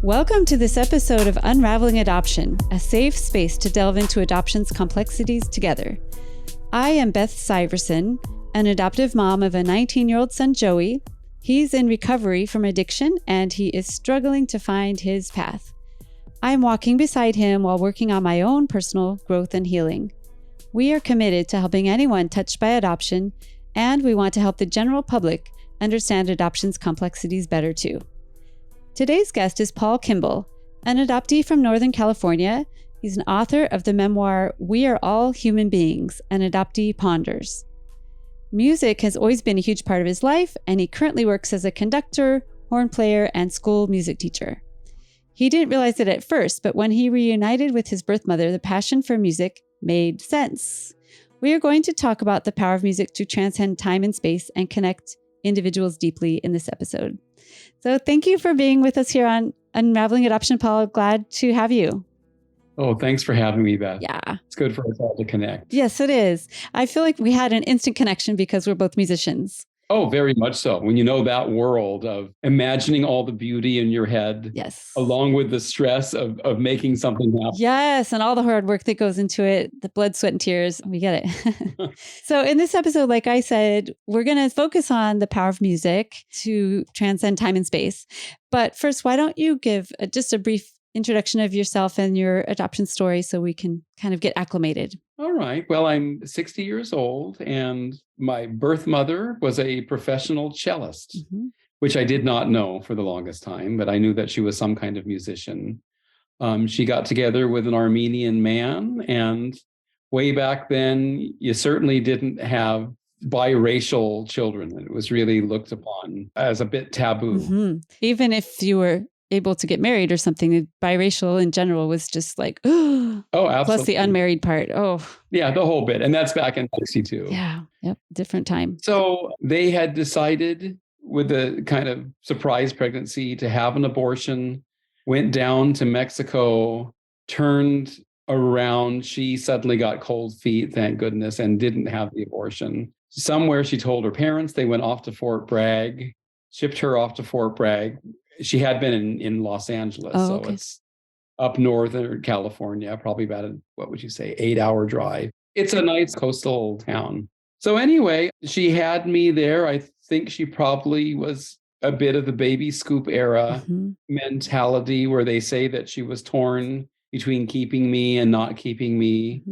Welcome to this episode of Unraveling Adoption, a safe space to delve into adoption's complexities together. I am Beth Syverson, an adoptive mom of a 19-year-old son, Joey. He's in recovery from addiction, and he is struggling to find his path. I'm walking beside him while working on my own personal growth and healing. We are committed to helping anyone touched by adoption, and we want to help the general public understand adoption's complexities better too. Today's guest is Paul Kimball, an adoptee from Northern California. He's an author of the memoir, We Are All Human Beings, and Adoptee Ponders. Music has always been a huge part of his life, and he currently works as a conductor, horn player, and school music teacher. He didn't realize it at first, but when he reunited with his birth mother, the passion for music made sense. We are going to talk about the power of music to transcend time and space and connect individuals deeply in this episode. So thank you for being with us here on Unraveling Adoption, Paul. Glad to have you. Oh, thanks for having me, Beth. Yeah. It's good for us all to connect. Yes, it is. I feel like we had an instant connection because we're both musicians. Oh, very much so. When you know that world of imagining all the beauty in your head, yes, along with the stress of making something happen. Yes, and all the hard work that goes into it, the blood, sweat, and tears. We get it. So in this episode, like I said, we're going to focus on the power of music to transcend time and space. But first, why don't you give just a brief introduction of yourself and your adoption story so we can kind of get acclimated? All right. Well, I'm 60 years old, and my birth mother was a professional cellist, which I did not know for the longest time, but I knew that she was some kind of musician. She got together with an Armenian man, and way back then, you certainly didn't have biracial children. It was really looked upon as a bit taboo. Even if you were able to get married or something, biracial in general was just like, oh, absolutely. Plus the unmarried part. Oh, yeah, the whole bit. And that's back in 62. Yeah. Yep. Different time. So they had decided with a kind of surprise pregnancy to have an abortion, went down to Mexico, turned around. She suddenly got cold feet, thank goodness, and didn't have the abortion. Somewhere she told her parents, they went off to Fort Bragg, shipped her off to Fort Bragg. She had been in Los Angeles, so it's up northern California, probably about a, 8-hour drive. It's a nice coastal town. So anyway, she had me there. I think she probably was a bit of the baby scoop era mentality where they say that she was torn between keeping me and not keeping me,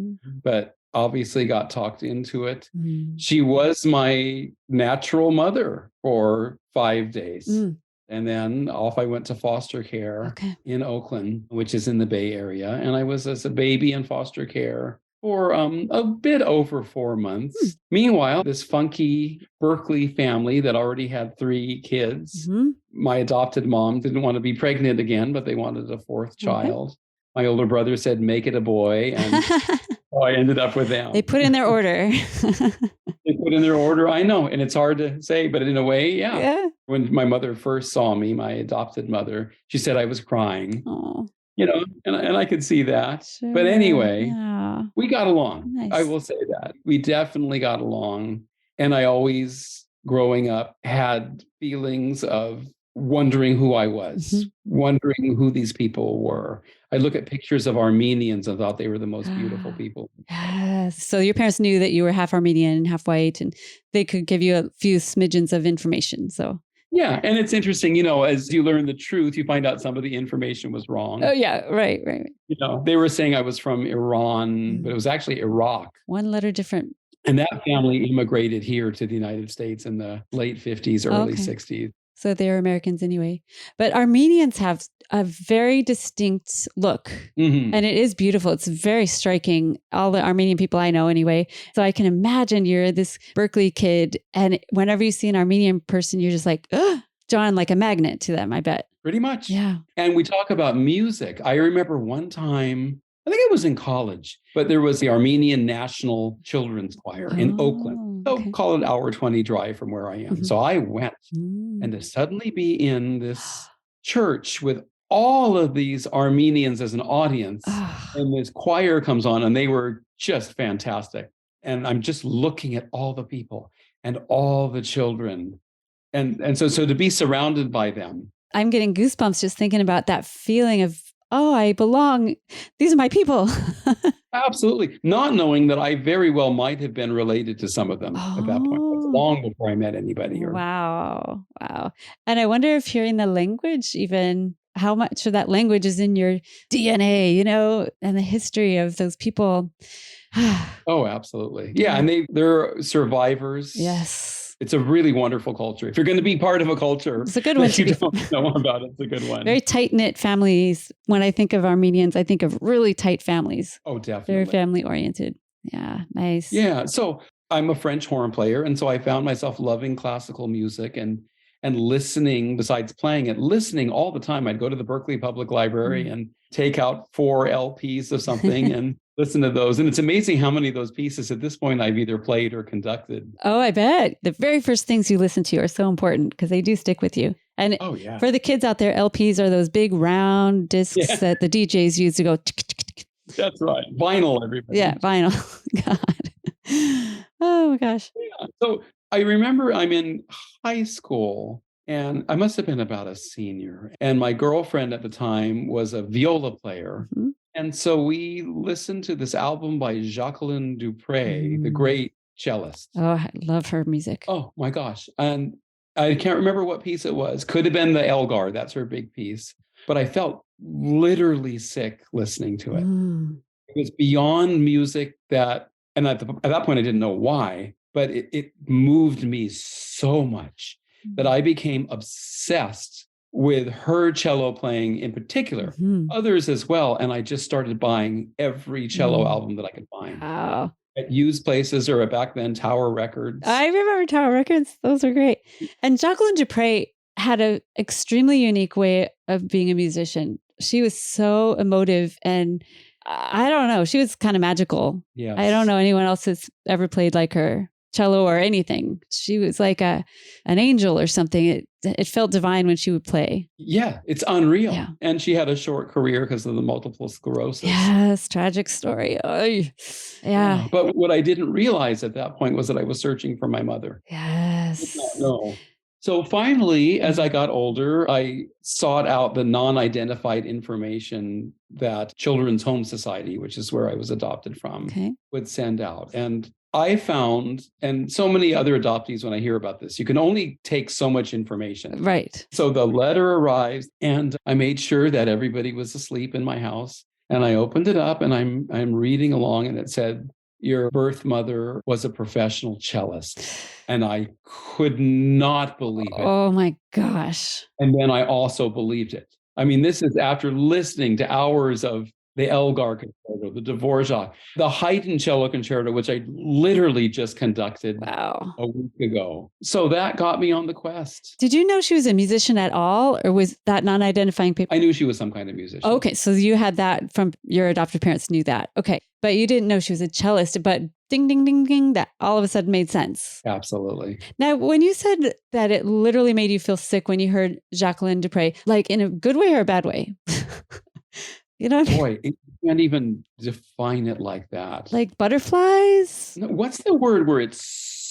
but obviously got talked into it. She was my natural mother for 5 days. And then off I went to foster care in Oakland, which is in the Bay Area. And I was as a baby in foster care for a bit over 4 months. Meanwhile, this funky Berkeley family that already had 3 kids, my adopted mom didn't want to be pregnant again, but they wanted a 4th child. My older brother said, make it a boy. And I ended up with them. They put in their order. They put in their order. I know. And it's hard to say, but in a way, yeah. When my mother first saw me, my adopted mother, she said I was crying. Oh. You know, and I could see that. Sure, but anyway, we got along. Nice. I will say that. We definitely got along. And I always, growing up, had feelings of wondering who I was, wondering who these people were. I look at pictures of Armenians and thought they were the most beautiful people. Yes. So your parents knew that you were half Armenian and half white, and they could give you a few smidgens of information. So yeah. And it's interesting, you know, as you learn the truth, you find out some of the information was wrong. Oh, yeah. Right. You know, they were saying I was from Iran, but it was actually Iraq. One letter different. And that family immigrated here to the United States in the late 50s, early 60s. So they're Americans anyway. But Armenians have a very distinct look. And it is beautiful. It's very striking. All the Armenian people I know anyway. So I can imagine you're this Berkeley kid. And whenever you see an Armenian person, you're just like, drawn like a magnet to them, I bet. Pretty much. Yeah. And we talk about music. I remember one time, I think I was in college, but there was the Armenian National Children's Choir in Oakland. So call it an hour 20 drive from where I am. So I went and to suddenly be in this church with all of these Armenians as an audience and this choir comes on and they were just fantastic. And I'm just looking at all the people and all the children. And so to be surrounded by them I'm getting goosebumps just thinking about that feeling of, oh, I belong. These are my people. Absolutely. Not knowing that I very well might have been related to some of them at that point. It was long before I met anybody. Wow. Wow. And I wonder if hearing the language, even how much of that language is in your DNA, and the history of those people. Oh, absolutely. Yeah. And they're survivors. Yes. It's a really wonderful culture. If you're going to be part of a culture, it's a good one. You don't know about it. It's a good one. Very tight-knit families. When I think of Armenians, I think of really tight families. Oh, definitely. Very family-oriented. Yeah, nice. Yeah. So I'm a French horn player. And so I found myself loving classical music and listening, besides playing it, listening all the time. I'd go to the Berkeley Public Library and take out 4 LPs of something and listen to those. And it's amazing how many of those pieces at this point I've either played or conducted. Oh, I bet. The very first things you listen to are so important because they do stick with you. And for the kids out there, LPs are those big round discs that the DJs use to go. That's right. Vinyl, everybody. Yeah, vinyl. God. Oh my gosh. Yeah. So I remember I'm in high school and I must have been about a senior. And my girlfriend at the time was a viola player. Mm-hmm. And so we listened to this album by Jacqueline Dupre, the great cellist. Oh, I love her music. Oh my gosh. And I can't remember what piece it was. Could have been the Elgar. That's her big piece. But I felt literally sick listening to it. It was beyond music that, and at that point I didn't know why, but it moved me so much that I became obsessed with her cello playing in particular, others as well. And I just started buying every cello album that I could find. Wow. At used places or at back then Tower Records. I remember Tower Records. Those were great. And Jacqueline Dupre had an extremely unique way of being a musician. She was so emotive and I don't know, she was kind of magical. Yes. I don't know anyone else that's ever played like her. Cello or anything. She was like an angel or something. It felt divine when she would play. Yeah, it's unreal. Yeah. And she had a short career because of the multiple sclerosis. Yes, tragic story. Yeah. But what I didn't realize at that point was that I was searching for my mother. Yes. No. So finally, as I got older, I sought out the non-identified information that Children's Home Society, which is where I was adopted from, would send out. And I found, and so many other adoptees, when I hear about this, you can only take so much information. Right. So the letter arrives and I made sure that everybody was asleep in my house. And I opened it up and I'm reading along and it said, your birth mother was a professional cellist. And I could not believe it. Oh my gosh. And then I also believed it. I mean, this is after listening to hours of the Elgar Concerto, the Dvorak, the Haydn Cello Concerto, which I literally just conducted a week ago. So that got me on the quest. Did you know she was a musician at all, or was that non-identifying paper? I knew she was some kind of musician. Okay, so you had that from your adoptive parents knew that. Okay, but you didn't know she was a cellist, but ding, ding, ding, ding, that all of a sudden made sense. Absolutely. Now, when you said that it literally made you feel sick when you heard Jacqueline Dupre, like in a good way or a bad way? You know what I mean? Boy, you can't even define it like that. Like butterflies? No, what's the word where it's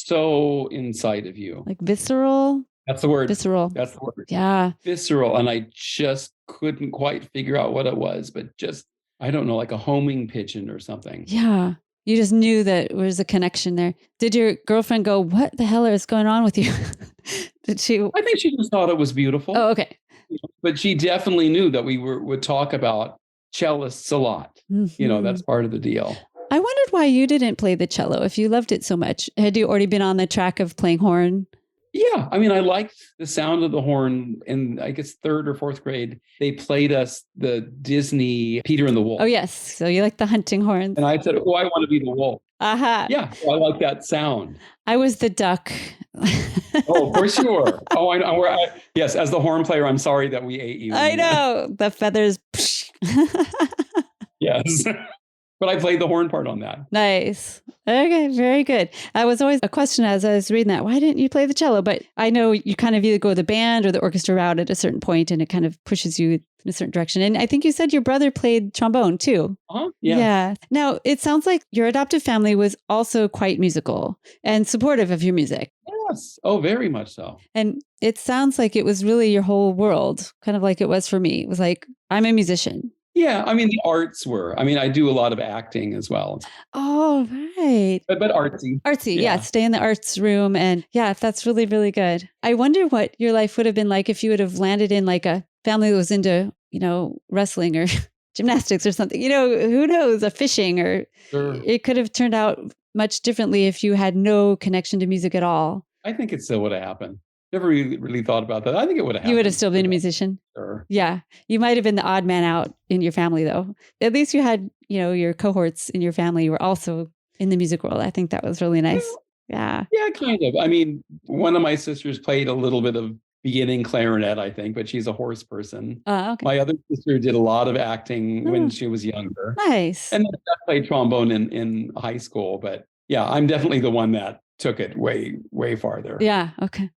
so inside of you? Like visceral? That's the word. Visceral. That's the word. Yeah. Visceral. And I just couldn't quite figure out what it was, but just, I don't know, like a homing pigeon or something. Yeah. You just knew that there was a connection there. Did your girlfriend go, what the hell is going on with you? Did she? I think she just thought it was beautiful. Oh, okay. But she definitely knew that we would talk about cellists a lot. You know, that's part of the deal. I wondered why you didn't play the cello if you loved it so much. Had you already been on the track of playing horn? Yeah. I mean, I liked the sound of the horn in, I guess, 3rd or 4th grade. They played us the Disney Peter and the Wolf. Oh, yes. So you like the hunting horns. And I said, oh, I want to be the wolf. Aha. Yeah. So I like that sound. I was the duck. Oh, for sure. Oh, I know. Yes. As the horn player, I'm sorry that we ate you. I know. The feathers. Yes. But I played the horn part on that. Nice. Okay, very good. That was always a question as I was reading that. Why didn't you play the cello? But I know you kind of either go the band or the orchestra route at a certain point, and it kind of pushes you in a certain direction. And I think you said your brother played trombone too. Uh-huh. Yeah. Yeah. Now, it sounds like your adoptive family was also quite musical and supportive of your music. Yes. Oh, very much so. And it sounds like it was really your whole world, kind of like it was for me. It was like, I'm a musician. Yeah. I mean, the arts were. I mean, I do a lot of acting as well. Oh, right. But artsy. Artsy, yeah. Yeah. Stay in the arts room. And yeah, that's really, really good. I wonder what your life would have been like if you would have landed in like a family that was into, wrestling or gymnastics or something. Who knows, a fishing or Sure. It could have turned out much differently if you had no connection to music at all. I think it still would have happened. Never really thought about that. I think it would have happened. You would have still been a musician? Sure. Yeah. You might have been the odd man out in your family, though. At least you had, your cohorts in your family were also in the music world. I think that was really nice. Yeah. Yeah, kind of. I mean, one of my sisters played a little bit of beginning clarinet, I think, but she's a horse person. Okay. My other sister did a lot of acting when she was younger. Nice. And I played trombone in high school. But yeah, I'm definitely the one that took it way, way farther. Yeah. Okay.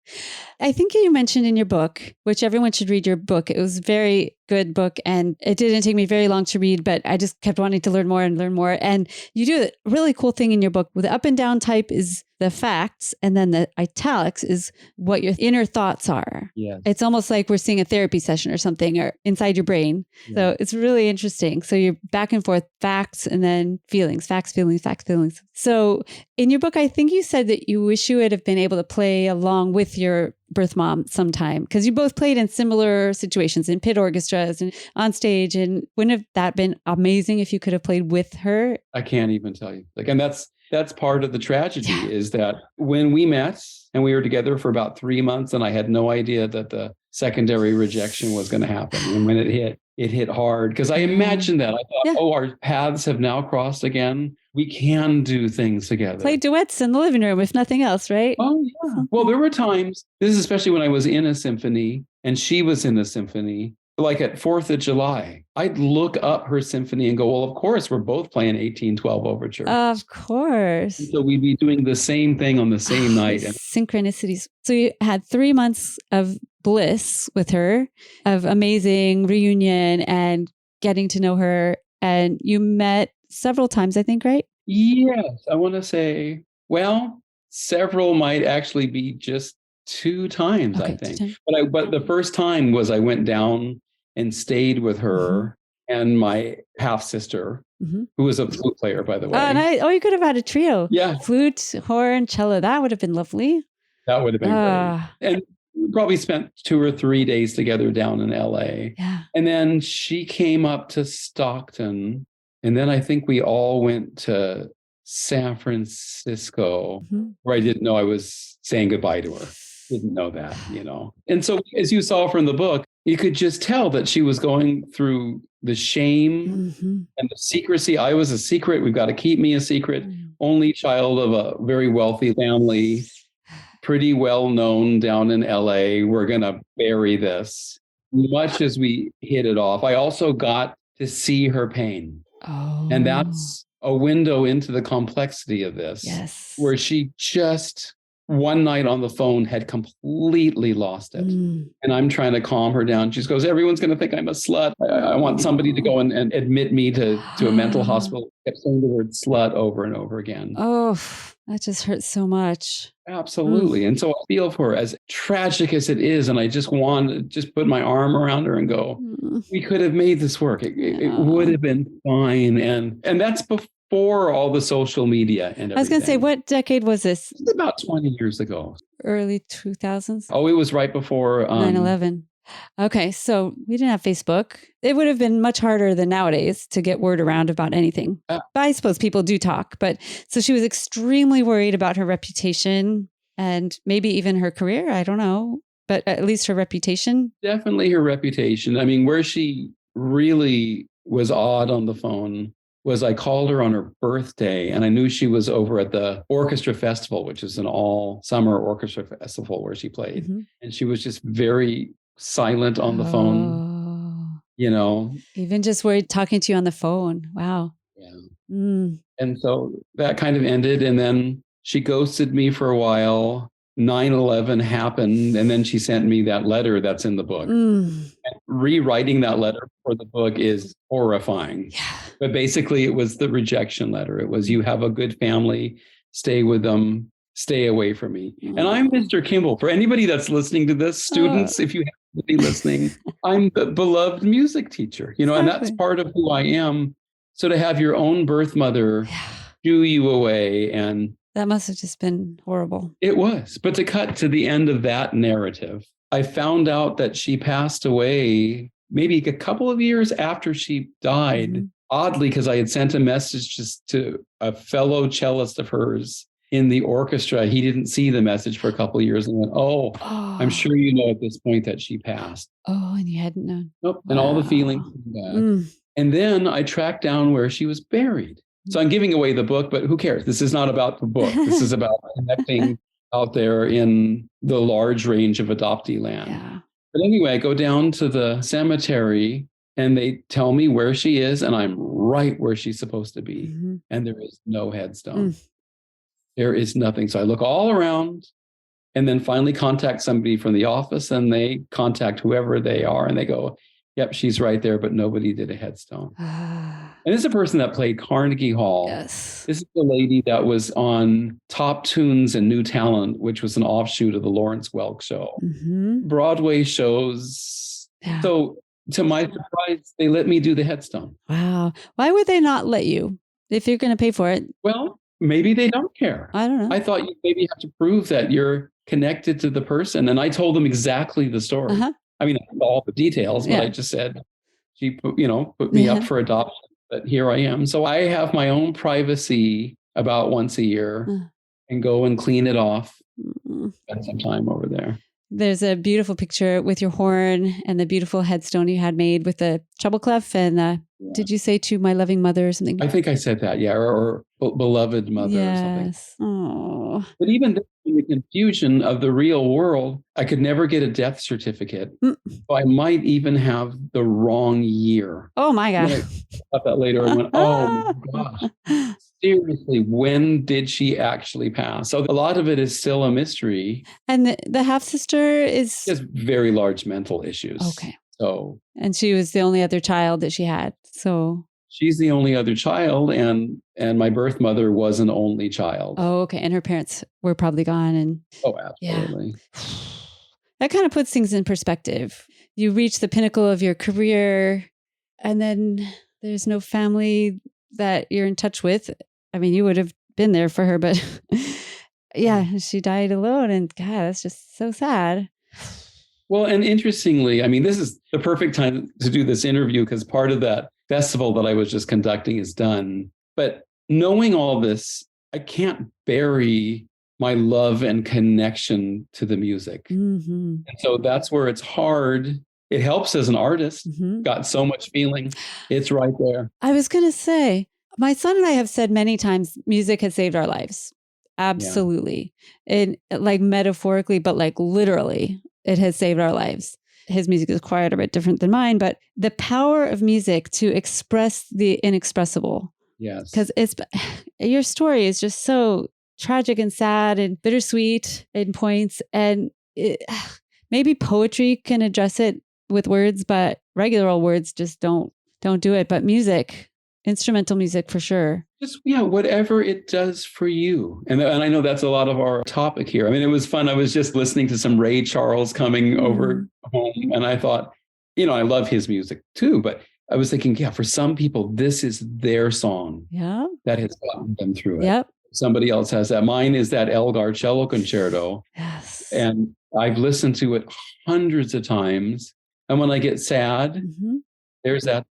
I think you mentioned in your book, which everyone should read your book. It was a very good book and it didn't take me very long to read, but I just kept wanting to learn more and learn more. And you do a really cool thing in your book with the up and down type is the facts. And then the italics is what your inner thoughts are. Yes. It's almost like we're seeing a therapy session or something or inside your brain. Yeah. So it's really interesting. So you're back and forth, facts and then feelings, facts, feelings, facts, feelings. So in your book, I think you said that you wish you would have been able to play along with your birth mom sometime because you both played in similar situations in pit orchestras and on stage. And wouldn't have that been amazing if you could have played with her? I can't even tell you. And that's part of the tragedy is that when we met and we were together for about 3 months and I had no idea that the secondary rejection was going to happen. And when it hit hard because I imagined that. I thought, our paths have now crossed again. We can do things together. Play duets in the living room, if nothing else, right? Oh, yeah. Well, there were times, this is especially when I was in a symphony and she was in a symphony, like at 4th of July, I'd look up her symphony and go, well, of course, we're both playing 1812 Overture. Of course. And so we'd be doing the same thing on the same night. Synchronicities. So you had 3 months of bliss with her, of amazing reunion and getting to know her. And you met several times, I think, right? Yes. I want to say, well, several might actually be just 2 times, I think. But the first time was I went down and stayed with her and my half sister, who was a flute player, by the way. Oh, and you could have had a trio. Yeah. Flute, horn, cello. That would have been lovely. That would have been great. And we probably spent 2 or 3 days together down in LA. Yeah. And then she came up to Stockton. And then I think we all went to San Francisco, where I didn't know I was saying goodbye to her. Didn't know that, And so as you saw from the book, you could just tell that she was going through the shame and the secrecy. I was a secret. We've got to keep me a secret. Only child of a very wealthy family, pretty well known down in LA. We're going to bury this. Much as we hit it off, I also got to see her pain. Oh. And that's a window into the complexity of this. Yes. Where she just one night on the phone had completely lost it. And I'm trying to calm her down. She goes, everyone's going to think I'm a slut. I want somebody to go and admit me to a mental hospital. I kept saying the word slut over and over again. Oh, that just hurts so much. Absolutely. And so I feel for her, as tragic as it is. And I just want to just put my arm around her and go, we could have made this work. It would have been fine. And that's before all the social media and everything. I was going to say, what decade was this? It's about 20 years ago. Early 2000s? Oh, it was right before 9/11. Okay, so we didn't have Facebook. It would have been much harder than nowadays to get word around about anything. But I suppose people do talk. But so she was extremely worried about her reputation and maybe even her career. I don't know, but at least her reputation. Definitely her reputation. I mean, where she really was odd on the phone was I called her on her birthday and I knew she was over at the orchestra festival, which is an all summer orchestra festival where she played. And she was just very silent on the phone, Even just worried talking to you on the phone. Wow. Yeah. And so that kind of ended. And then she ghosted me for a while. 9/11 happened. And then she sent me that letter that's in the book. And rewriting that letter for the book is horrifying. Yeah. But basically it was the rejection letter. It was, you have a good family, stay with them. stay away from me. And I'm Mr. Kimball. For anybody that's listening to this, students, if you have to be listening, I'm the beloved music teacher, and that's part of who I am. So to have your own birth mother shoo you away, and that must have just been horrible. It was. But to cut to the end of that narrative, I found out that she passed away maybe a couple of years after she died, oddly, because I had sent a message just to a fellow cellist of hers in the orchestra. He didn't see the message for a couple of years and went, I'm sure you know at this point that she passed. Oh, and you hadn't known. Nope. Wow. And all the feelings came back. And then I tracked down where she was buried. So I'm giving away the book, but who cares? This is not about the book. This is about connecting out there in the large range of adoptee land. Yeah. But anyway, I go down to the cemetery and they tell me where she is, and I'm right where she's supposed to be. And there is no headstone. There is nothing. So I look all around and then finally contact somebody from the office, and they contact whoever they are and they go, yep, she's right there, but nobody did a headstone. And this is a person that played Carnegie Hall. Yes. This is the lady that was on Top Tunes and New Talent, which was an offshoot of the Lawrence Welk show. Broadway shows. Yeah. So to my surprise, they let me do the headstone. Wow. Why would they not let you if you're going to pay for it? Well, maybe they don't care. I don't know. I thought you maybe have to prove that you're connected to the person. And I told them exactly the story. I mean, all the details, but I just said, she put me up for adoption, but here I am. So I have my own privacy about once a year and go and clean it off. Spend some time over there. There's a beautiful picture with your horn and the beautiful headstone you had made with the treble clef. And did you say to my loving mother or something? I think I said that, or beloved mother or something. Oh. But even in the confusion of the real world, I could never get a death certificate. So I might even have the wrong year. Oh my gosh. I thought that later and went, oh my gosh. Seriously, when did she actually pass? So a lot of it is still a mystery. And the half-sister is... She has very large mental issues. Okay. So... And she was the only other child that she had. So... She's the only other child, and my birth mother was an only child. Oh, okay. And her parents were probably gone. And oh, absolutely. Yeah. That kind of puts things in perspective. You reach the pinnacle of your career, and then there's no family that you're in touch with. I mean, you would have been there for her, but yeah, she died alone. And God, that's just so sad. Well, and interestingly, I mean, this is the perfect time to do this interview because part of that festival that I was just conducting is done. But knowing all this, I can't bury my love and connection to the music. And so that's where it's hard. It helps as an artist, got so much feeling. It's right there. I was going to say, my son and I have said many times, music has saved our lives. Absolutely. And like metaphorically, but like literally, it has saved our lives. His music is quite a bit different than mine, but the power of music to express the inexpressible. Yes. Because your story is just so tragic and sad and bittersweet in points. And maybe poetry can address it with words, but regular old words just don't do it. But music, instrumental music for sure. Just, whatever it does for you. And I know that's a lot of our topic here. I mean, it was fun. I was just listening to some Ray Charles coming over home. And I thought, I love his music too. But I was thinking, for some people, this is their song that has gotten them through it. Yep. Somebody else has that. Mine is that Elgar cello concerto. Yes. And I've listened to it hundreds of times. And when I get sad, there's that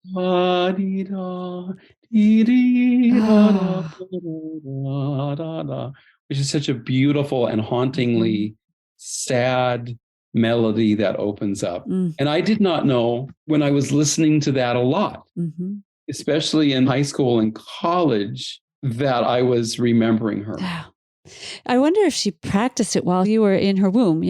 which is such a beautiful and hauntingly sad melody that opens up. And I did not know when I was listening to that a lot, especially in high school and college, that I was remembering her. I wonder if she practiced it while you were in her womb,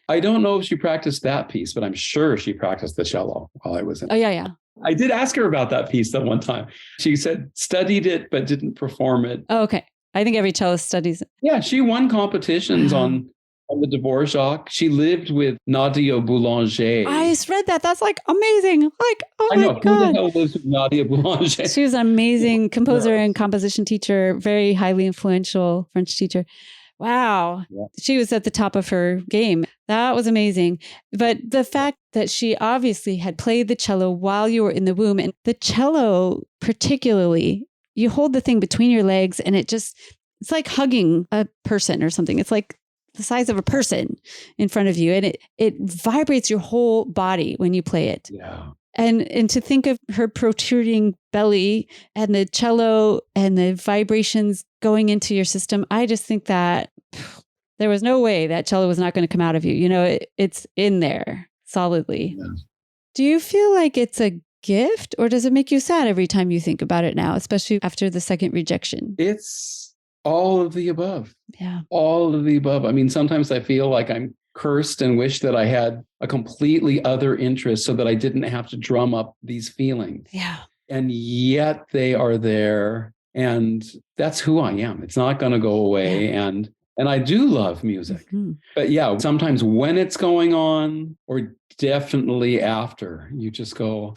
I don't know if she practiced that piece, but I'm sure she practiced the cello while I was in it. Oh, yeah. I did ask her about that piece that one time. She said studied it, but didn't perform it. Oh, okay. I think every cellist studies it. Yeah, she won competitions on the Dvorak. She lived with Nadia Boulanger. I just read that. That's like amazing. Like, oh my God. Who the hell lives with Nadia Boulanger? She was an amazing composer and composition teacher, very highly influential French teacher. Wow. Yeah. She was at the top of her game. That was amazing. But the fact that she obviously had played the cello while you were in the womb, and the cello particularly, you hold the thing between your legs and it's like hugging a person or something. It's like the size of a person in front of you. And it vibrates your whole body when you play it. Yeah. And to think of her protruding belly and the cello and the vibrations going into your system, I just think that there was no way that cello was not going to come out of you. You know, it's in there solidly. Yeah. Do you feel like it's a gift, or does it make you sad every time you think about it now, especially after the second rejection? It's all of the above. Yeah. All of the above. I mean, sometimes I feel like I'm cursed and wish that I had a completely other interest so that I didn't have to drum up these feelings. Yeah. And yet they are there. And that's who I am. It's not going to go away. Yeah. And I do love music. Mm-hmm. But yeah, sometimes when it's going on, or definitely after, you just go.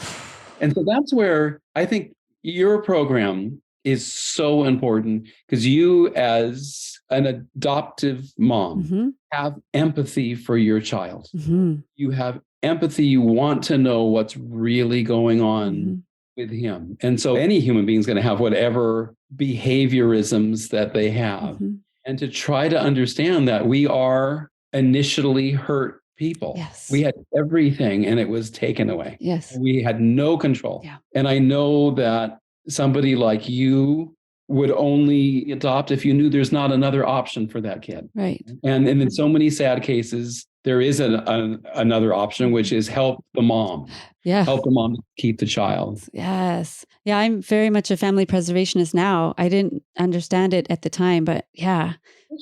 And so that's where I think your program is so important, because you, as an adoptive mom, have empathy for your child. You have empathy. You want to know what's really going on with him. And so any human being is going to have whatever behaviorisms that they have. And to try to understand that we are initially hurt people. Yes. We had everything and it was taken away. Yes. We had no control. Yeah. And I know that somebody like you would only adopt if you knew there's not another option for that kid. Right. And in so many sad cases, there is another option, which is help the mom. Yeah. Help the mom keep the child. Yes. Yeah, I'm very much a family preservationist now. I didn't understand it at the time, but yeah.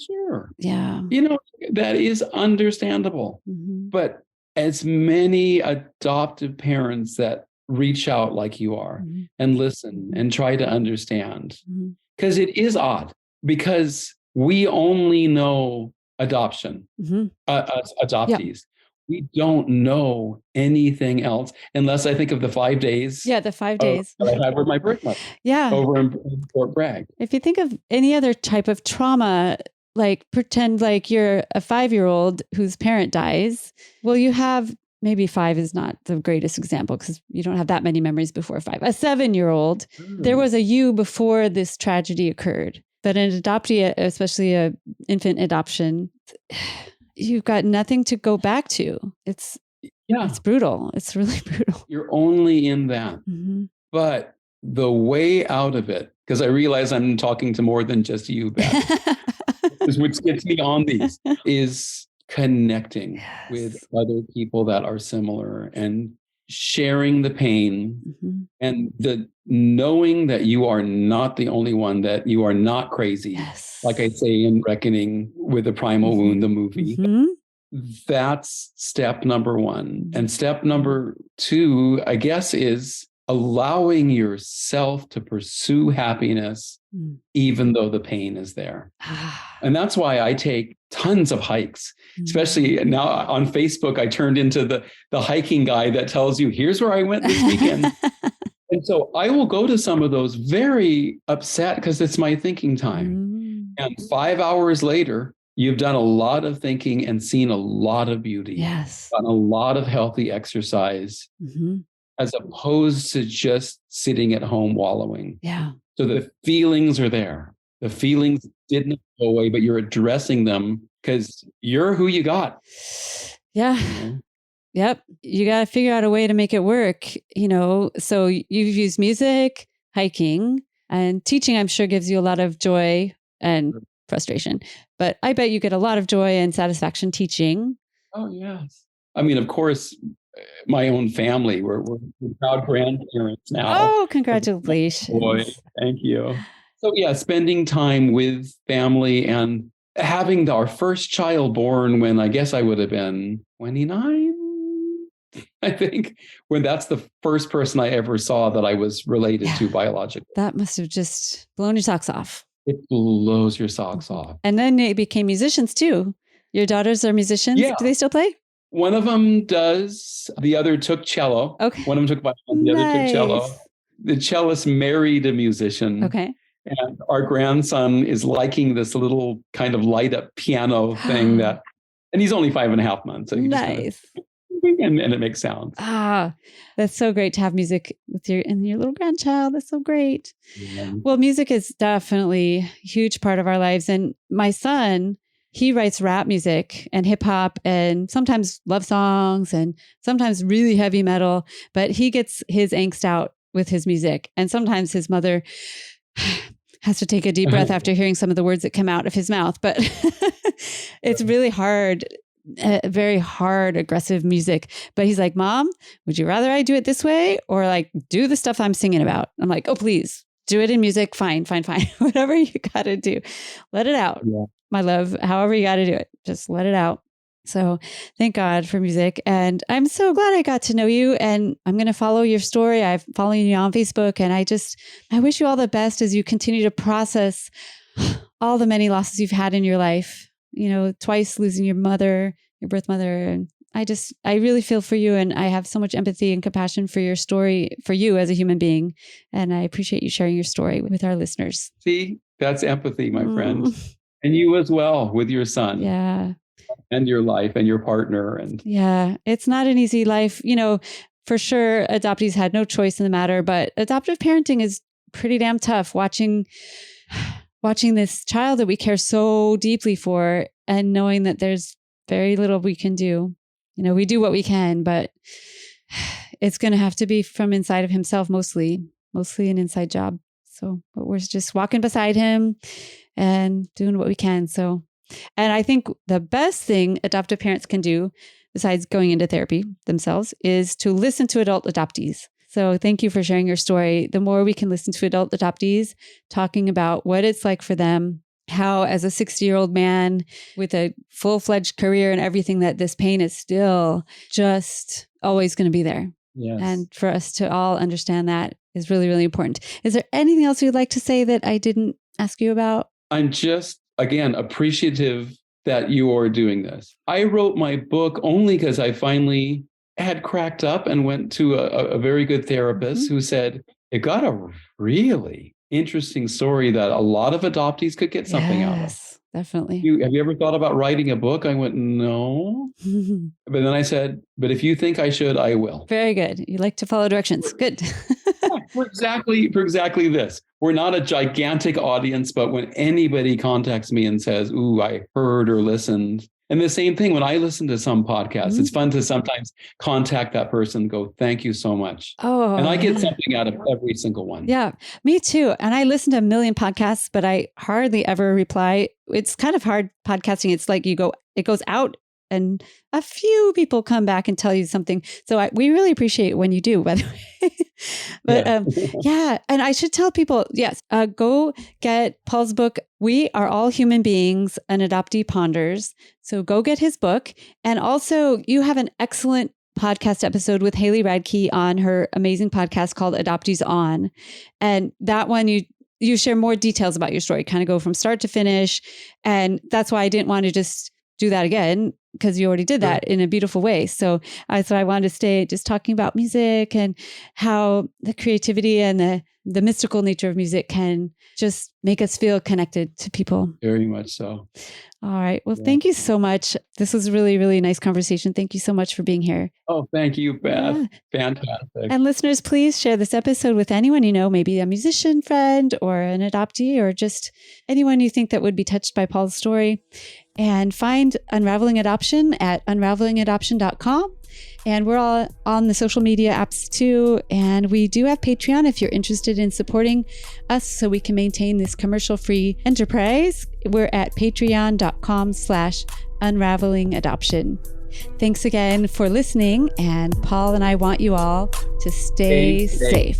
Sure. Yeah. You know, that is understandable. But as many adoptive parents that reach out like you are and listen and try to understand, because it is odd, because we only know adoption, adoptees. Yeah. We don't know anything else unless I think of the 5 days. Yeah, the 5 days. That I had with my birth mother. Yeah. Over in Fort Bragg. If you think of any other type of trauma, like pretend like you're a 5-year-old whose parent dies. Well, you have, maybe 5 is not the greatest example because you don't have that many memories before 5. A 7-year-old, there was a you before this tragedy occurred. But an adoptee, especially a infant adoption, you've got nothing to go back to. It's brutal. It's really brutal. You're only in that. But the way out of it, because I realize I'm talking to more than just you, Beth, which gets me on these, is connecting with other people that are similar and sharing the pain and the knowing that you are not the only one, that you are not crazy. Like I say in Reckoning with the Primal Wound, the movie. That's step number 1. And step number 2, I guess, is allowing yourself to pursue happiness, even though the pain is there. And that's why I take tons of hikes, especially now on Facebook. I turned into the hiking guy that tells you, here's where I went this weekend. And so I will go to some of those very upset because it's my thinking time. And 5 hours later, you've done a lot of thinking and seen a lot of beauty. Done a lot of healthy exercise, as opposed to just sitting at home wallowing. So the feelings are there. The feelings didn't go away, but you're addressing them because you're who you got. Yep. You got to figure out a way to make it work, so you've used music, hiking, and teaching, I'm sure gives you a lot of joy and frustration, but I bet you get a lot of joy and satisfaction teaching. Oh, yes. I mean, of course, my own family, we're proud grandparents now. Oh, congratulations. Boy, thank you. So yeah, spending time with family and having our first child born when I guess I would have been 29, I think, when that's the first person I ever saw that I was related to biologically. That must have just blown your socks off. It blows your socks off. And then they became musicians too. Your daughters are musicians? Yeah. Do they still play? One of them does. The other took cello. Okay. One of them took violin. The other took cello. The cellist married a musician. Okay. And our grandson is liking this little kind of light up piano thing and he's only 5.5 months. So Nice. And it makes sounds. That's so great to have music with your little grandchild. That's so great. Yeah. Well, music is definitely a huge part of our lives. And my son, he writes rap music and hip hop and sometimes love songs and sometimes really heavy metal, but he gets his angst out with his music. And sometimes his mother has to take a deep breath after hearing some of the words that come out of his mouth. But it's really hard, very hard, aggressive music. But he's like, Mom, would you rather I do it this way or like do the stuff I'm singing about? I'm like, oh, please do it in music. Fine. Whatever you got to do, let it out. Yeah. My love, however you got to do it, just let it out. So thank God for music. And I'm so glad I got to know you, and I'm going to follow your story. I'm following you on Facebook, and I wish you all the best as you continue to process all the many losses you've had in your life, twice losing your mother, your birth mother. And I really feel for you, and I have so much empathy and compassion for your story, for you as a human being. And I appreciate you sharing your story with our listeners. See, that's empathy, my friend. And you as well with your son. Yeah. And your life and your partner. And yeah, it's not an easy life. For sure, adoptees had no choice in the matter, but adoptive parenting is pretty damn tough. Watching this child that we care so deeply for and knowing that there's very little we can do. We do what we can, but it's going to have to be from inside of himself, mostly an inside job. So, but we're just walking beside him and doing what we can. So, and I think the best thing adoptive parents can do, besides going into therapy themselves, is to listen to adult adoptees. So thank you for sharing your story. The more we can listen to adult adoptees talking about what it's like for them, how as a 60-year-old man with a full-fledged career and everything, that this pain is still just always going to be there. Yes. And for us to all understand that is really, really important. Is there anything else you'd like to say that I didn't ask you about? I'm just, again, appreciative that you are doing this. I wrote my book only because I finally had cracked up and went to a very good therapist who said, it got a really interesting story that a lot of adoptees could get something out of. Yes, definitely. Have you ever thought about writing a book? I went, no. But then I said, but if you think I should, I will. Very good. You like to follow directions. Good. For exactly this. We're not a gigantic audience, but when anybody contacts me and says, ooh, I heard or listened. And the same thing, when I listen to some podcasts, it's fun to sometimes contact that person and go, thank you so much. Oh, and I get something out of every single one. Yeah, me too. And I listen to a million podcasts, but I hardly ever reply. It's kind of hard podcasting. It's like it goes out and a few people come back and tell you something. So we really appreciate when you do, by the way. But yeah. And I should tell people, yes, go get Paul's book. We Are All Human Beings, an Adoptee Ponders. So go get his book. And also you have an excellent podcast episode with Haley Radke on her amazing podcast called Adoptees On. And that one, you share more details about your story, kind of go from start to finish. And that's why I didn't want to just do that again, because you already did that in a beautiful way. So I wanted to stay just talking about music and how the creativity and the mystical nature of music can just make us feel connected to people. Very much so. All right. Well, thank you so much. This was a really, really nice conversation. Thank you so much for being here. Oh, thank you, Beth. Yeah. Fantastic. And listeners, please share this episode with anyone you know, maybe a musician friend or an adoptee or just anyone you think that would be touched by Paul's story. And find Unraveling Adoption at unravelingadoption.com. And we're all on the social media apps too. And we do have Patreon if you're interested in supporting us so we can maintain this commercial-free enterprise. We're at patreon.com/unravelingadoption. Thanks again for listening. And Paul and I want you all to stay safe.